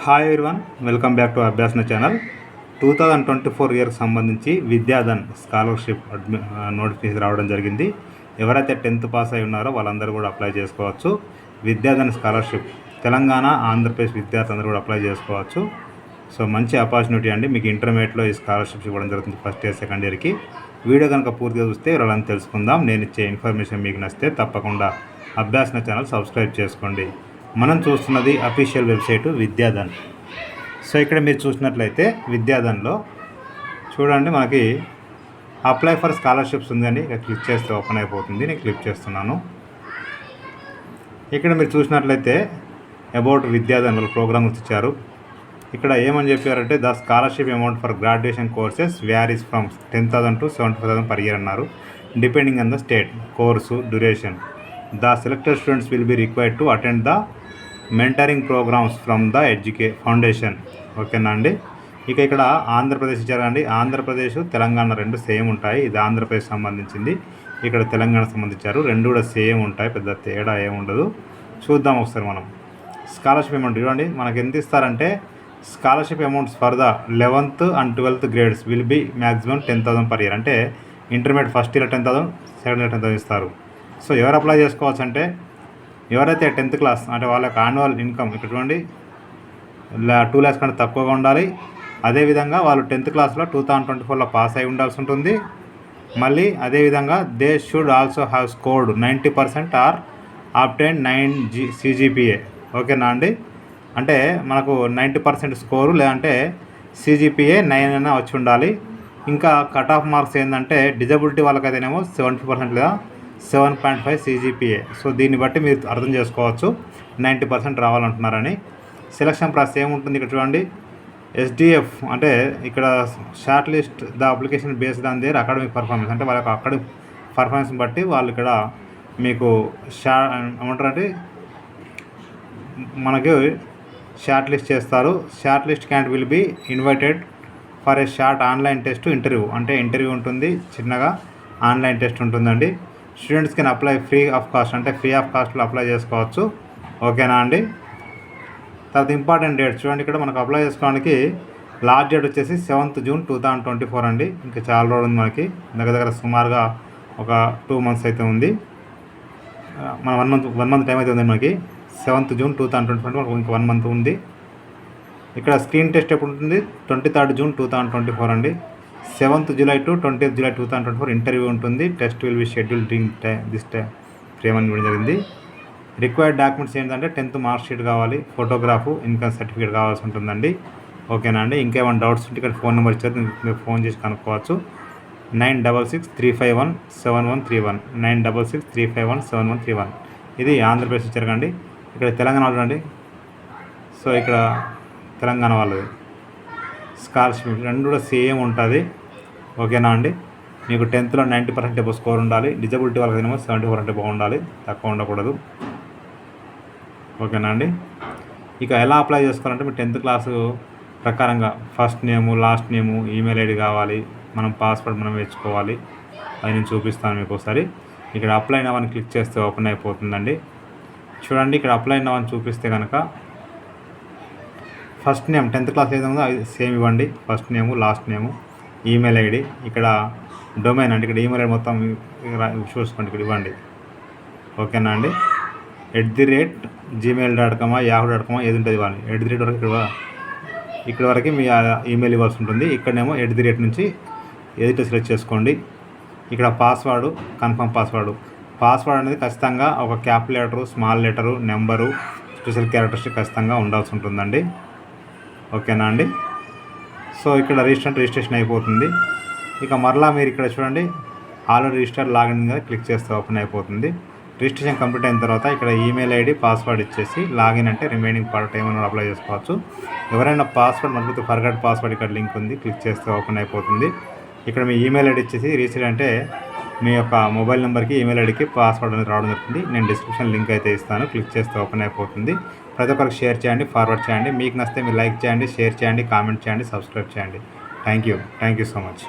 Hi everyone, welcome back to Abhyasana channel. 2024 ఇయర్కి సంబంధించి Vidyadhan scholarship notification రావడం జరిగింది. ఎవరైతే 10th పాస్ అయి ఉన్నారో వాళ్ళందరూ కూడా అప్లై చేసుకోవచ్చు. విద్యాధన్ స్కాలర్షిప్ తెలంగాణ, ఆంధ్రప్రదేశ్ విద్యార్థులందరూ కూడా అప్లై చేసుకోవచ్చు. సో మంచి ఆపర్చునిటీ అండి. మీకు ఇంటర్మీడియట్లో ఈ స్కాలర్షిప్స్ ఇవ్వడం జరుగుతుంది ఫస్ట్ ఇయర్, సెకండ్ ఇయర్కి. వీడియో కనుక పూర్తిగా చూస్తే ఎవరైనా తెలుసుకుందాం. నేను ఇచ్చే ఇన్ఫర్మేషన్ మీకు నచ్చితే తప్పకుండా అభ్యాసన ఛానల్ సబ్స్క్రైబ్ చేసుకోండి. మనం చూస్తున్నది అఫీషియల్ వెబ్సైటు విద్యాధన్. సో ఇక్కడ మీరు చూసినట్లయితే విద్యాధన్లో చూడండి, మనకి అప్లై ఫర్ స్కాలర్షిప్స్ ఉందని ఇక్కడ క్లిక్ చేస్తే ఓపెన్ అయిపోతుంది. నేను క్లిక్ చేస్తున్నాను. ఇక్కడ మీరు చూసినట్లయితే అబౌట్ విద్యాధన్ వాళ్ళ ప్రోగ్రామ్స్ ఇచ్చారు. ఇక్కడ ఏమని చెప్పారంటే the scholarship amount for graduation courses varies from 10,000 to 75,000 per year అన్నారు, depending on the state, course duration. The selected students will be required to attend the mentoring programs from the foundation. ఓకేనా అండి. ఇక ఇక్కడ ఆంధ్రప్రదేశ్ ఇచ్చారండి. ఆంధ్రప్రదేశ్, తెలంగాణ రెండు same ఉంటాయి. ఇది ఆంధ్రప్రదేశ్ సంబంధించింది, ఇక్కడ తెలంగాణ సంబంధించారు. రెండు కూడా సేమ్ ఉంటాయి, పెద్ద తేడా ఏముండదు. చూద్దాం ఒకసారి మనం. స్కాలర్షిప్ అమౌంట్ చూడండి, మనకి ఎంత ఇస్తారంటే scholarship amounts for the 11th and 12th grades will be maximum 10,000 per year. అంటే intermediate first year 10,000, second year 10,000 ఇస్తారు. సో ఎవరు అప్లై చేసుకోవచ్చు అంటే ఎవరైతే 10th క్లాస్ అంటే వాళ్ళ యొక్క యాన్యువల్ ఇన్కమ్ ఇక్కడ చూడండి 2 lakhs కంటే తక్కువగా ఉండాలి. అదేవిధంగా వాళ్ళు 10th క్లాస్లో 2024లో పాస్ అయి ఉండాల్సి ఉంటుంది. మళ్ళీ అదేవిధంగా they should also have scored 90% or obtain 9 CGPA. ఓకేనా అండి. అంటే మనకు 90% స్కోరు లేదంటే CGPA 9 అయినా వచ్చి ఉండాలి. ఇంకా కట్ ఆఫ్ మార్క్స్ ఏంటంటే డిజబిలిటీ వాళ్ళకైతేనేమో 70% లేదా 7.5 CGPA. సో దీన్ని బట్టి మీరు అర్థం చేసుకోవచ్చు 90% రావాలంటున్నారని. సెలక్షన్ ప్రాసెస్ ఏముంటుంది ఇక్కడ చూడండి. SDF అంటే ఇక్కడ short list the application based on their academic performance. అంటే వాళ్ళ అకాడమిక్ పర్ఫార్మెన్స్ బట్టి వాళ్ళు ఇక్కడ మీకు ఏమంటారంటే మనకి షార్ట్ లిస్ట్ చేస్తారు. Short list candidate will be invited for a short online test interview. అంటే ఇంటర్వ్యూ ఉంటుంది, చిన్నగా ఆన్లైన్ టెస్ట్ ఉంటుందండి. Students can apply free of cost, అంటే ఫ్రీ ఆఫ్ కాస్ట్లో అప్లై చేసుకోవచ్చు. ఓకేనా అండి. తర్వాత ఇంపార్టెంట్ డేట్స్ చూడండి, ఇక్కడ మనకు అప్లై చేసుకోవడానికి లాస్ట్ డేట్ వచ్చేసి 7th June 2024 అండి. ఇంకా చాలా రోజులు ఉంది మనకి, దగ్గర సుమారుగా ఒక 2 months అయితే ఉంది. మన 1 month టైం అయితే ఉంది మనకి. 7th June 2024 మనకు ఇంకా 1 month ఉంది. ఇక్కడ స్క్రీన్ టెస్ట్ ఎప్పుడు ఉంటుంది? 23rd June 2024 అండి. 7th July to 20th July 2024 interview ఉంటుంది. Test will be schedule this frame అని కూడా జరిగింది. రిక్వైర్డ్ డాక్యుమెంట్స్ ఏంటంటే 10th మార్క్ షీట్ కావాలి, ఫోటోగ్రాఫు, ఇన్కమ్ సర్టిఫికేట్ కావాల్సి ఉంటుందండి. ఓకేనా అండి. ఇంకేమైనా డౌట్స్ ఉంటే ఇక్కడ ఫోన్ నెంబర్ ఇచ్చారు, మీరు ఫోన్ చేసి కనుక్కోవచ్చు. 9663517131 9663517131. ఇది ఆంధ్రప్రదేశ్ ఇచ్చారు కండి. ఇక్కడ తెలంగాణ చూడండి. సో ఇక్కడ తెలంగాణ వాళ్ళది స్కాలర్షిప్ రెండు కూడా సేమ్ ఉంటుంది. ఓకేనా అండి. మీకు 10thలో 90% ఎబో స్కోర్ ఉండాలి. డిజబిలిటీ వాళ్ళకైనా 74% ఎబో ఉండాలి, తక్కువ ఉండకూడదు. ఓకేనా అండి. ఇక ఎలా అప్లై చేసుకోవాలంటే మీరు 10th క్లాసు ప్రకారంగా ఫస్ట్ నేము, లాస్ట్ నేము, ఈమెయిల్ ఐడి కావాలి, మనం పాస్వర్డ్ మనం వేసుకోవాలి. అది నేను చూపిస్తాను మీకు ఒకసారి. ఇక్కడ అప్లై నవ్వని క్లిక్ చేస్తే ఓపెన్ అయిపోతుందండి. చూడండి, ఇక్కడ అప్లై నవ్వని చూపిస్తే కనుక ఫస్ట్ నేమ్ 10th క్లాస్ ఏదో అది సేమ్ ఇవ్వండి. ఫస్ట్ నేము, లాస్ట్ నేము, ఈమెయిల్ ఐడి. ఇక్కడ డొమైన్ అంటే ఇక్కడ ఈమెయిల్ ఐడి మొత్తం చూసుకోండి, ఇక్కడ ఇవ్వండి. ఓకేనా అండి. @gmail.com, yahoo.com ఏది ఉంటుంది ఇవ్వాలి. వరకు ఇక్కడ వరకు మీ ఈమెయిల్ ఇవ్వాల్సి ఉంటుంది. ఇక్కడనేమో @ నుంచి ఏదైతే సెలెక్ట్ చేసుకోండి. ఇక్కడ పాస్వర్డ్, కన్ఫర్మ్ పాస్వర్డ్ అనేది ఖచ్చితంగా ఒక cap letter, small letter, number, special characters ఖచ్చితంగా ఉండాల్సి ఉంటుందండి. ఓకేనా అండి. సో ఇక్కడ రిజిస్ట్రేషన్ అయిపోతుంది. ఇక మరలా మీరు ఇక్కడ చూడండి, ఆల్రెడీ రిజిస్టర్ లాగిన్ మీద క్లిక్ చేస్తే ఓపెన్ అయిపోతుంది. రిజిస్ట్రేషన్ కంప్లీట్ అయిన తర్వాత ఇక్కడ ఈమెయిల్ ఐడి, పాస్వర్డ్ ఇచ్చేసి లాగిన్ అంటే రిమైనింగ్ పార్ట్ ఏమైనా అప్లై చేసుకోవచ్చు. ఎవరైనా పాస్వర్డ్ మళ్ళీ ఫర్గట్ పాస్వర్డ్ ఇక్కడ లింక్ ఉంది, క్లిక్ చేస్తే ఓపెన్ అయిపోతుంది. ఇక్కడ మీ ఈమెయిల్ ఐడి ఇచ్చేసి రిజిస్టర్ అంటే మీ యొక్క మొబైల్ నెంబర్కి, ఈమెయిల్ ఐడికి పాస్వర్డ్ అనేది రావడం జరుగుతుంది. నేను డిస్క్రిప్షన్ లింక్ అయితే ఇస్తాను, క్లిక్ చేస్తే ఓపెన్ అయిపోతుంది. ప్రతి ఒక్కరికి షేర్ చేయండి, ఫార్వర్డ్ చేయండి. మీకు నచ్చితే మీరు లైక్ చేయండి, షేర్ చేయండి, కామెంట్ చేయండి, సబ్స్క్రైబ్ చేయండి. Thank you so much.